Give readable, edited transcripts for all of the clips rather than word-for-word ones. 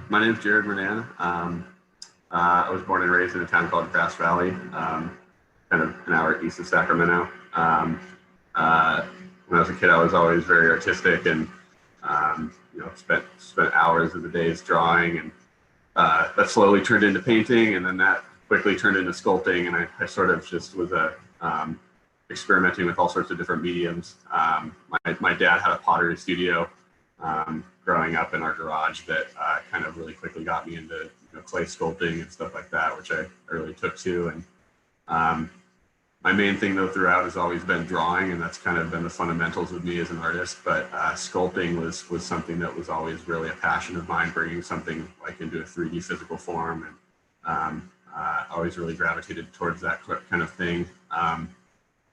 My name is Murnan. I was born and raised in a town called Grass Valley, kind of an hour east of Sacramento. When I was a kid, I was always very artistic and spent hours of the days drawing, and that slowly turned into painting, and then that quickly turned into sculpting, and I sort of just was experimenting with all sorts of different mediums. My dad had a pottery studio growing up in our garage that kind of really quickly got me into clay sculpting and stuff like that, which I really took to. And my main thing though throughout has always been drawing, and that's kind of been the fundamentals of me as an artist. But sculpting was something that was always really a passion of mine, bringing something like into a 3D physical form, and always really gravitated towards that kind of thing.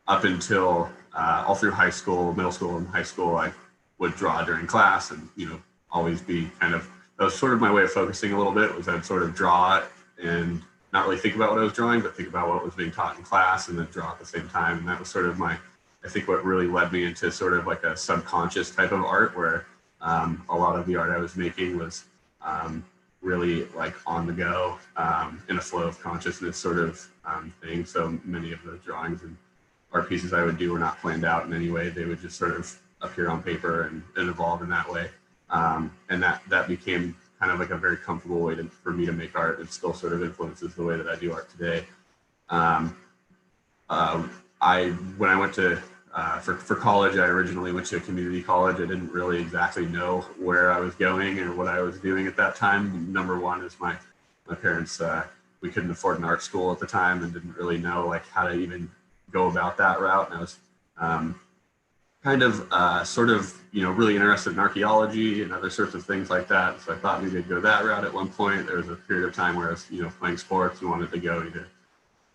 Up until all through high school, middle school and high school, I would draw during class, and always be kind of, that was sort of my way of focusing a little bit, was I'd sort of draw and not really think about what I was drawing, but think about what was being taught in class and then draw at the same time. And that was sort of I think what really led me into sort of like a subconscious type of art, where a lot of the art I was making was really like on the go, in a flow of consciousness sort of thing. So many of the drawings and art pieces I would do were not planned out in any way. They would just sort of appear on paper and evolve in that way. And that became kind of like a very comfortable way for me to make art. It still sort of influences the way that I do art today. When I went to, for college, I originally went to a community college. I didn't really exactly know where I was going or what I was doing at that time. Number one is my parents, we couldn't afford an art school at the time and didn't really know like how to even go about that route. And I was kind of sort of really interested in archaeology and other sorts of things like that. So I thought maybe I'd go that route at one point. There was a period of time where I was playing sports and wanted to go either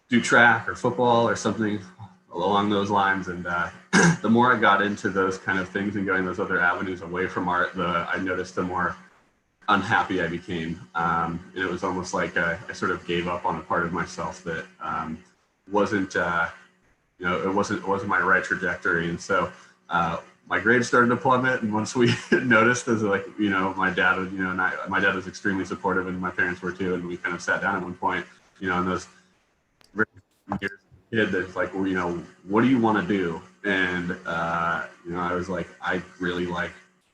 do track or football or something along those lines. And the more I got into those kind of things and going those other avenues away from art, I noticed the more unhappy I became. And it was almost like I sort of gave up on a part of myself that wasn't it wasn't my right trajectory. And so my grades started to plummet, and once we noticed, as like my dad was my dad was extremely supportive, and my parents were too, and we kind of sat down at one point in those years as a kid, that's like, well, what do you want to do? And I was like, I really like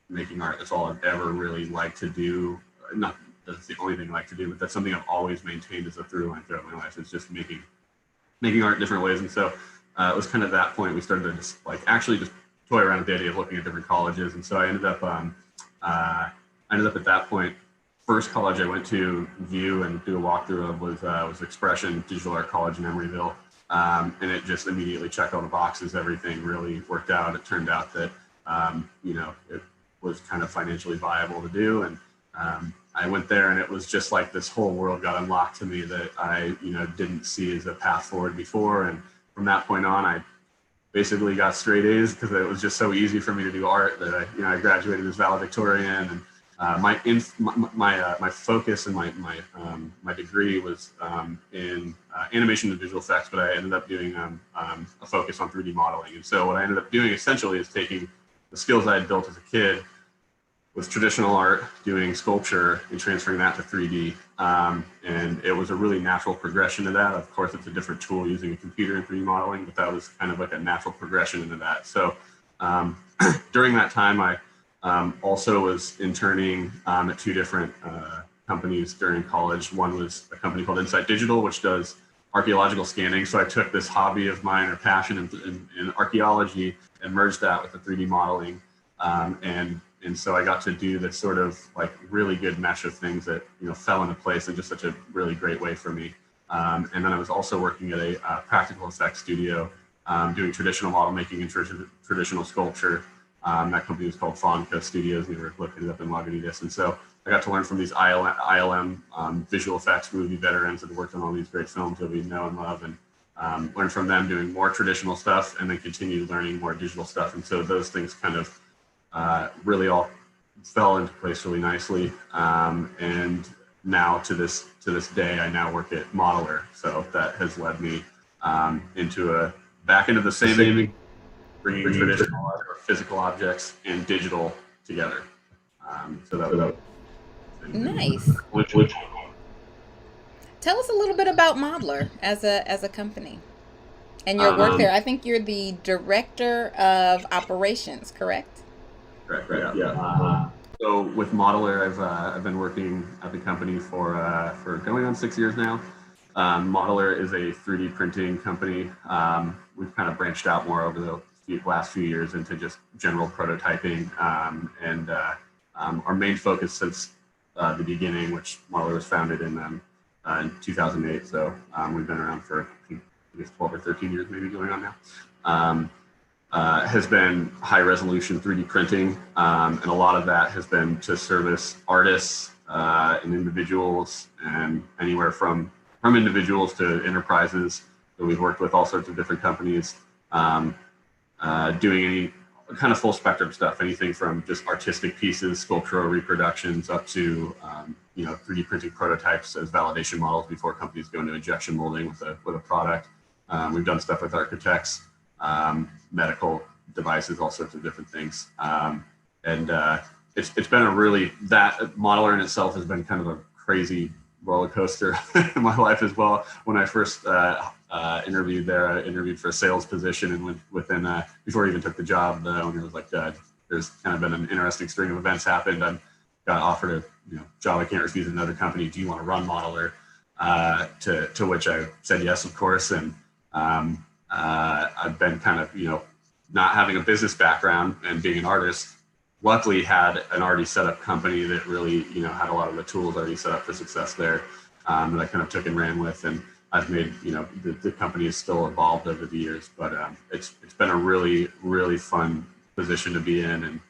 making art. That's all I've ever really liked to do. Not that's the only thing I like to do, but that's something I've always maintained as a through line throughout my life. It's just making art in different ways. And so it was kind of that point we started to just actually just toy around with the idea of looking at different colleges. And so I ended up at that point, first college I went to view and do a walkthrough of was Expression Digital Art College in Emeryville. And it just immediately checked all the boxes. Everything really worked out. It turned out that, it was kind of financially viable to do. And I went there, and it was just like this whole world got unlocked to me that I, didn't see as a path forward before. And from that point on, I basically got straight A's because it was just so easy for me to do art that I graduated as valedictorian. And my focus and my degree was in animation and visual effects, but I ended up doing a focus on 3D modeling. And so what I ended up doing essentially is taking the skills I had built as a kid with traditional art, doing sculpture, and transferring that to 3D. And it was a really natural progression to that. Of course, it's a different tool using a computer in 3D modeling, but that was kind of like a natural progression into that. So during that time, I also was interning at two different companies during college. One was a company called Insight Digital, which does archaeological scanning. So I took this hobby of mine or passion in archaeology and merged that with the 3D modeling. And so I got to do this sort of like really good mesh of things that fell into place in just such a really great way for me. And then I was also working at a practical effects studio doing traditional model making and traditional sculpture. That company was called Fonca Studios. We were located up in Lagunitas. And so I got to learn from these ILM visual effects movie veterans that worked on all these great films that we know and love, and learn from them doing more traditional stuff and then continue learning more digital stuff. And so those things kind of really all fell into place really nicely. And now to this day, I now work at Moddler. So that has led me back into the same bringing traditional art or physical objects and digital together. So that was Nice. Which Tell us a little bit about Moddler as a company and your work um, there. I think you're the director of operations, correct? correct, Correct. yeah. Yeah. So with Modeler, I've been working at the company for going on 6 years now. Modeler is a 3D printing company. We've kind of branched out more over the last few years into just general prototyping, and our main focus since the beginning, which Modeler was founded in 2008. So we've been around for I guess 12 or 13 years, maybe going on now. Um, has been high resolution 3D printing. And a lot of that has been to service artists and individuals, and anywhere from individuals to enterprises. So we've worked with all sorts of different companies, um, doing any kind of full spectrum stuff, anything from just artistic pieces, sculptural reproductions, up to 3D printing prototypes as validation models before companies go into injection molding with a product. We've done stuff with architects, medical devices, all sorts of different things. And it's been a really, that Modeler in itself has been kind of a crazy roller coaster in my life as well. When I first interviewed there, I interviewed for a sales position, and within before I even took the job, the owner was like, "There's kind of been an interesting string of events happened. I got offered a job I can't refuse at another company. Do you want to run Modeler?" To which I said yes, of course. And I've been kind of not having a business background and being an artist, luckily had an already set up company that really, had a lot of the tools already set up for success there, that I kind of took and ran with. And I've made, the company has still evolved over the years, but it's been a really, really fun position to be in. And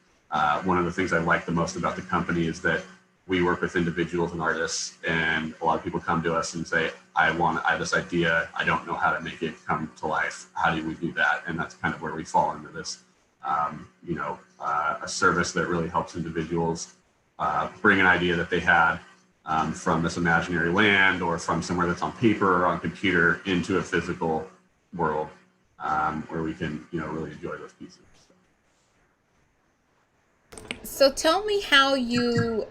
one of the things I like the most about the company is that we work with individuals and artists, and a lot of people come to us and say, I have this idea, I don't know how to make it come to life. How do we do that? And that's kind of where we fall into this, a service that really helps individuals bring an idea that they had, from this imaginary land or from somewhere that's on paper or on computer into a physical world, where we can, really enjoy those pieces. So tell me how you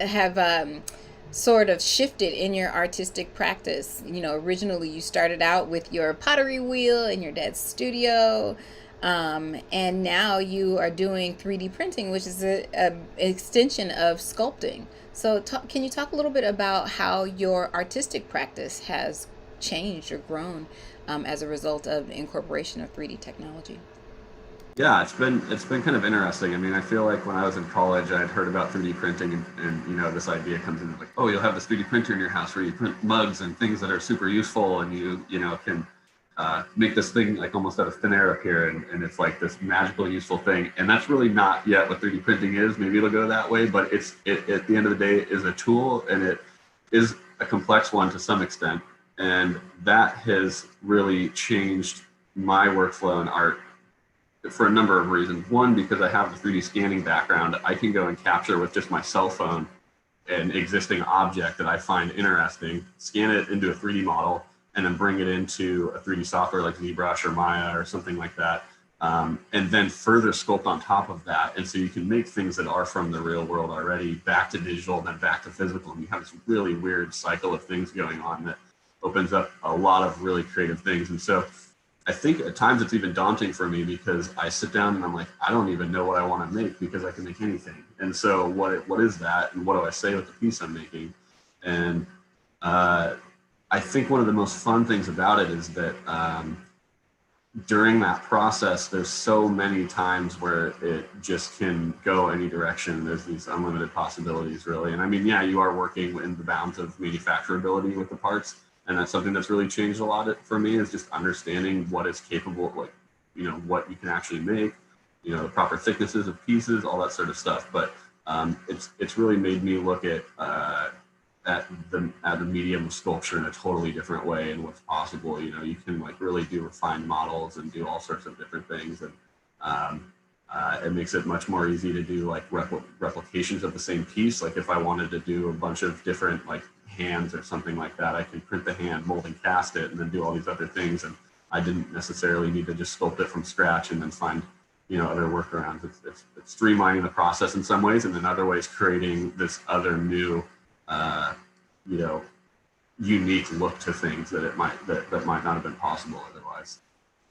have sort of shifted in your artistic practice. Originally you started out with your pottery wheel in your dad's studio, and now you are doing 3D printing, which is a extension of sculpting. So can you talk a little bit about how your artistic practice has changed or grown as a result of the incorporation of 3D technology? Yeah, it's been kind of interesting. I mean, I feel like when I was in college, I'd heard about 3D printing, and this idea comes in like, oh, you'll have this 3D printer in your house where you print mugs and things that are super useful, and you can make this thing like almost out of thin air appear, and it's like this magical, useful thing. And that's really not yet what 3D printing is. Maybe it'll go that way, but it at the end of the day is a tool, and it is a complex one to some extent, and that has really changed my workflow in art for a number of reasons. One, because I have the 3D scanning background, I can go and capture with just my cell phone an existing object that I find interesting, scan it into a 3D model, and then bring it into a 3D software like ZBrush or Maya or something like that, and then further sculpt on top of that. And so you can make things that are from the real world already back to digital, then back to physical, and you have this really weird cycle of things going on that opens up a lot of really creative things. And so I think at times it's even daunting for me, because I sit down and I'm like, I don't even know what I want to make, because I can make anything. And so what is that, and what do I say with the piece I'm making? And I think one of the most fun things about it is that during that process, there's so many times where it just can go any direction. There's these unlimited possibilities, really. And I mean, yeah, you are working in the bounds of manufacturability with the parts. And that's something that's really changed a lot for me, is just understanding what is capable, like, what you can actually make, the proper thicknesses of pieces, all that sort of stuff. But it's really made me look at the medium of sculpture in a totally different way, and what's possible. You can like really do refined models and do all sorts of different things, and it makes it much more easy to do like replications of the same piece. Like if I wanted to do a bunch of different like hands or something like that, I can print the hand, mold and cast it, and then do all these other things. And I didn't necessarily need to just sculpt it from scratch and then find other workarounds. It's streamlining the process in some ways, and in other ways creating this other new, you know, unique look to things that might not have been possible otherwise.